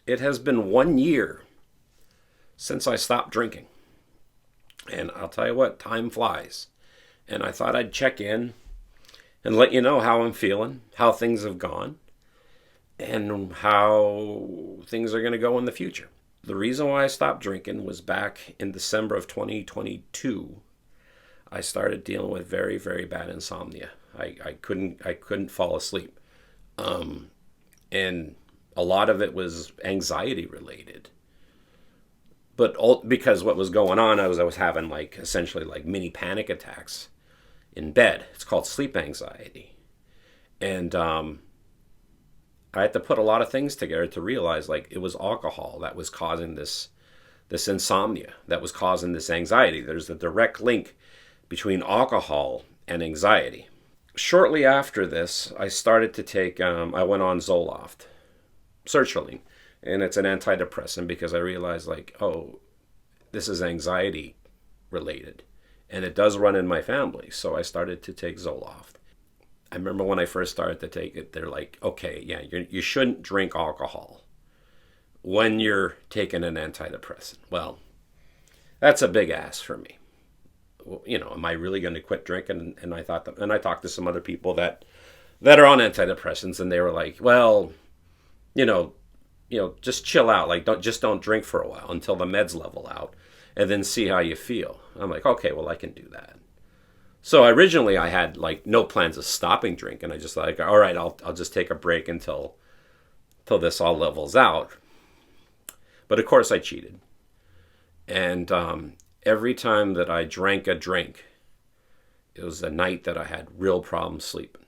it has been 1 year since I stopped drinking. And I'll tell you what, time flies. And I thought I'd check in and let you know how I'm feeling, how things have gone, and how things are going to go in the future. The reason why I stopped drinking was back in December of 2022. I started dealing with very, very bad insomnia. I couldn't fall asleep. And a lot of it was anxiety related. But because what was going on, I was having like essentially like mini panic attacks in bed. It's called sleep anxiety. And I had to put a lot of things together to realize like it was alcohol that was causing this insomnia, that was causing this anxiety. There's a direct link between alcohol and anxiety. Shortly after this, I started to take, I went on Zoloft, sertraline, and it's an antidepressant because I realized like, oh, this is anxiety related, and it does run in my family. So I started to take Zoloft. I remember when I first started to take it, they're like, okay, yeah, you shouldn't drink alcohol when you're taking an antidepressant. Well, that's a big ask for me. Well, am I really going to quit drinking? And I thought and I talked to some other people that are on antidepressants, and they were like, well, just chill out. Like, don't drink for a while until the meds level out, and then see how you feel. I'm like, okay, well, I can do that. So originally I had like no plans of stopping drinking. I just like, all right, I'll just take a break until this all levels out. But of course I cheated. And every time that I drank a drink, it was a night that I had real problems sleeping.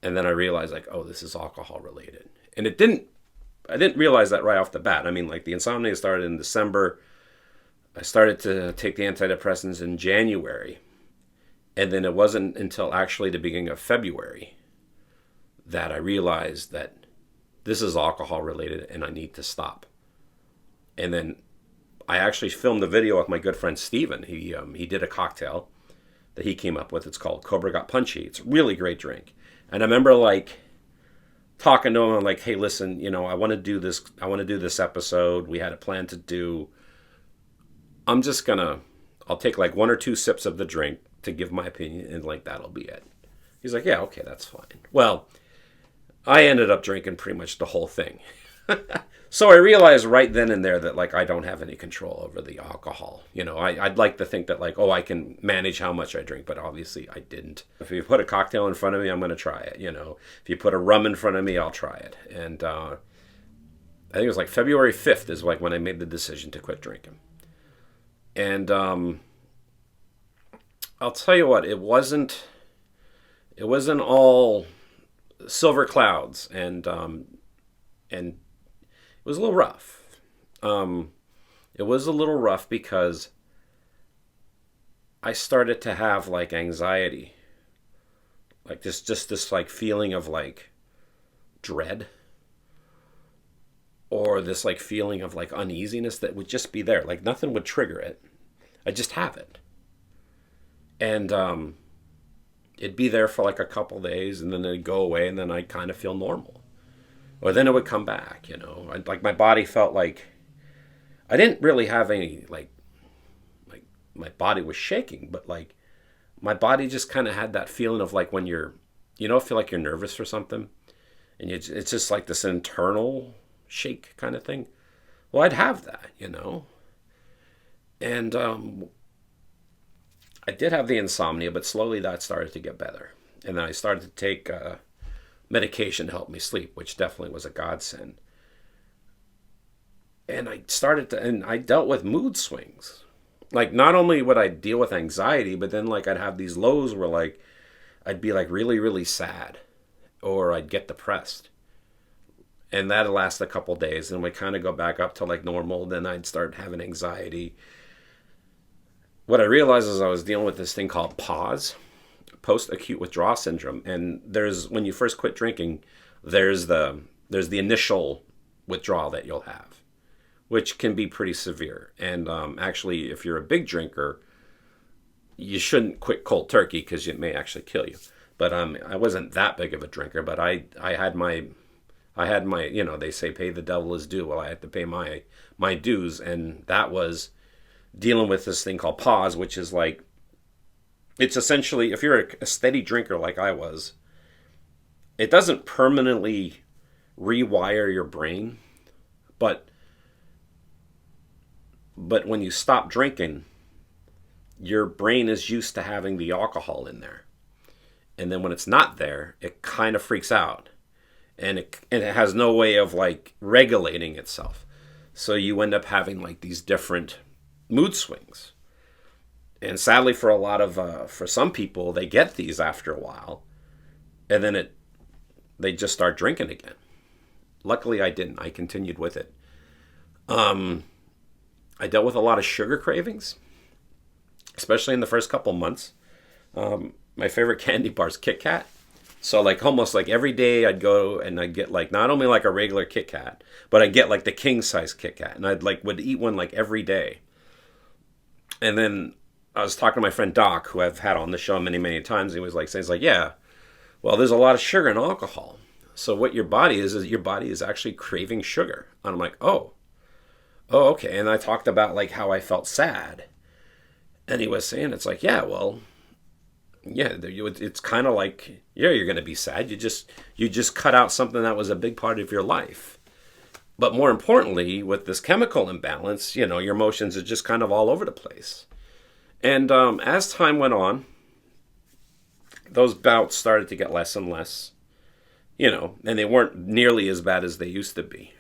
And then I realized like, oh, this is alcohol related. And I didn't realize that right off the bat. I mean, like the insomnia started in December. I started to take the antidepressants in January. And then it wasn't until actually the beginning of February that I realized that this is alcohol related and I need to stop. And then I actually filmed a video with my good friend Steven. He did a cocktail that he came up with. It's called Cobra Got Punchy. It's a really great drink. And I remember like talking to him. I'm like, hey, listen, I want to do this. I want to do this episode. We had a plan to do. I'll take like 1 or 2 sips of the drink to give my opinion, and like that'll be it. He's like, yeah, okay, that's fine. Well, I ended up drinking pretty much the whole thing. So I realized right then and there that like I don't have any control over the alcohol. I'd like to think that like, oh, I can manage how much I drink, but obviously I didn't. If you put a cocktail in front of me, I'm going to try it. If you put a rum in front of me, I'll try it. And I think it was like February 5th is like when I made the decision to quit drinking. And I'll tell you what, it wasn't all silver clouds, and it was a little rough. It was a little rough because I started to have like anxiety, like this like feeling of like dread, or this like feeling of like uneasiness that would just be there. Like nothing would trigger it. I'd just have it. And it'd be there for like a couple days, and then it'd go away, and then I'd kind of feel normal. Or then it would come back, like my body felt like I didn't really have any like my body was shaking, but like my body just kind of had that feeling of like when you're, feel like you're nervous for something, and it's just like this internal shake kind of thing. Well, I'd have that, and I did have the insomnia, but slowly that started to get better, and then I started to take medication to help me sleep, which definitely was a godsend. And I dealt with mood swings. Like not only would I deal with anxiety, but then like I'd have these lows where like I'd be like really, really sad, or I'd get depressed. And that'd last a couple days, and we kind of go back up to like normal. Then I'd start having anxiety. What I realized is I was dealing with this thing called PAWS, post-acute withdrawal syndrome. And when you first quit drinking, there's the initial withdrawal that you'll have, which can be pretty severe. And actually, if you're a big drinker, you shouldn't quit cold turkey because it may actually kill you. But I wasn't that big of a drinker, but I I had my, they say pay the devil his due. Well, I had to pay my dues, and that was dealing with this thing called pause, which is like, it's essentially, if you're a steady drinker like I was, it doesn't permanently rewire your brain, but when you stop drinking, your brain is used to having the alcohol in there. And then when it's not there, it kind of freaks out. And it has no way of like regulating itself. So you end up having like these different mood swings. And sadly for a lot of, for some people, they get these after a while. And then they just start drinking again. Luckily I didn't. I continued with it. I dealt with a lot of sugar cravings, especially in the first couple months. My favorite candy bar is Kit Kat. So like almost like every day I'd go and I'd get like not only like a regular Kit Kat, but I'd get like the king size Kit Kat, and I'd like would eat one like every day. And then I was talking to my friend Doc, who I've had on the show many, many times. And he was like saying, he's like, yeah, well, there's a lot of sugar and alcohol. So what your body is your body is actually craving sugar. And I'm like, oh, okay. And I talked about like how I felt sad. And he was saying, it's like, yeah, well, yeah, it's kind of like, yeah, you're going to be sad. You just cut out something that was a big part of your life. But more importantly, with this chemical imbalance, your emotions are just kind of all over the place. And as time went on, those bouts started to get less and less, and they weren't nearly as bad as they used to be.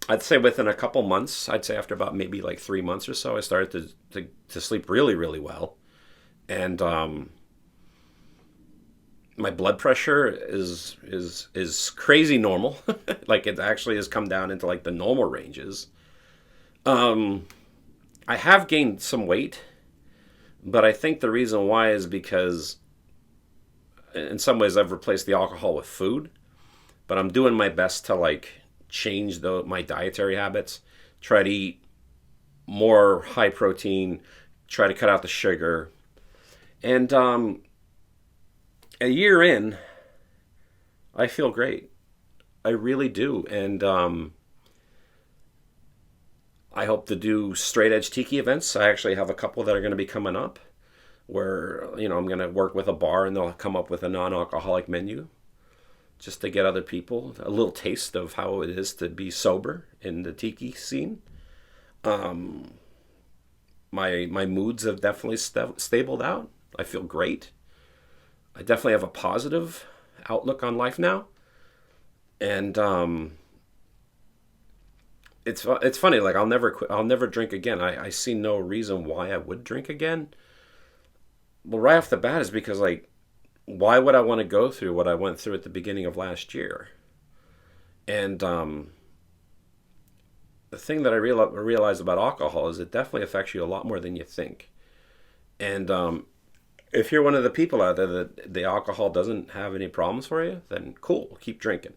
I'd say within a couple months, I'd say after about maybe like 3 months or so, I started to sleep really, really well. And my blood pressure is crazy normal. Like it actually has come down into like the normal ranges. I have gained some weight, but I think the reason why is because in some ways I've replaced the alcohol with food, but I'm doing my best to like change my dietary habits, try to eat more high protein, try to cut out the sugar. And a year in, I feel great. I really do. And I hope to do straight edge tiki events. I actually have a couple that are going to be coming up where, I'm going to work with a bar and they'll come up with a non-alcoholic menu just to get other people a little taste of how it is to be sober in the tiki scene. My moods have definitely stabled out. I feel great. I definitely have a positive outlook on life now. And it's funny, like I'll never drink again. I see no reason why I would drink again. Well, right off the bat is because like, why would I want to go through what I went through at the beginning of last year? And the thing that I realized about alcohol is it definitely affects you a lot more than you think. And if you're one of the people out there that the alcohol doesn't have any problems for you, then cool, keep drinking.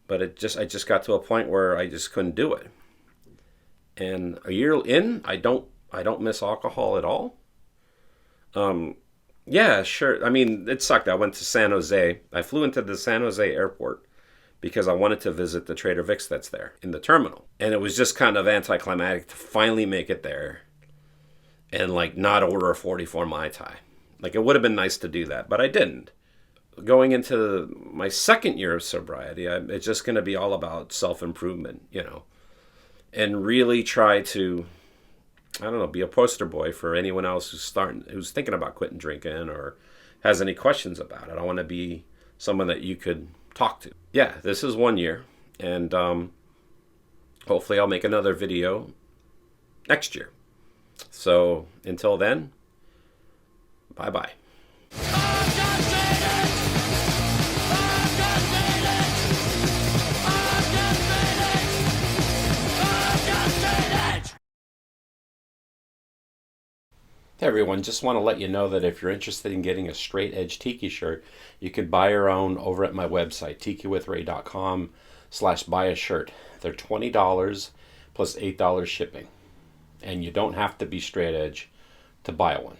But I just got to a point where I just couldn't do it. And a year in, I don't miss alcohol at all. Yeah, sure. I mean, it sucked. I went to San Jose. I flew into the San Jose airport because I wanted to visit the Trader Vic's that's there in the terminal. And it was just kind of anticlimactic to finally make it there and like not order a 44 Mai Tai. Like it would have been nice to do that, but I didn't. Going into my second year of sobriety, it's just going to be all about self-improvement, and really try to, I don't know, be a poster boy for anyone else who's thinking about quitting drinking or has any questions about it. I want to be someone that you could talk to. Yeah, this is 1 year, and hopefully I'll make another video next year. So until then, bye-bye. Hey everyone, just want to let you know that if you're interested in getting a straight edge tiki shirt, you can buy your own over at my website, tikiwithray.com/buy a shirt. They're $20 plus $8 shipping. And you don't have to be straight edge to buy one.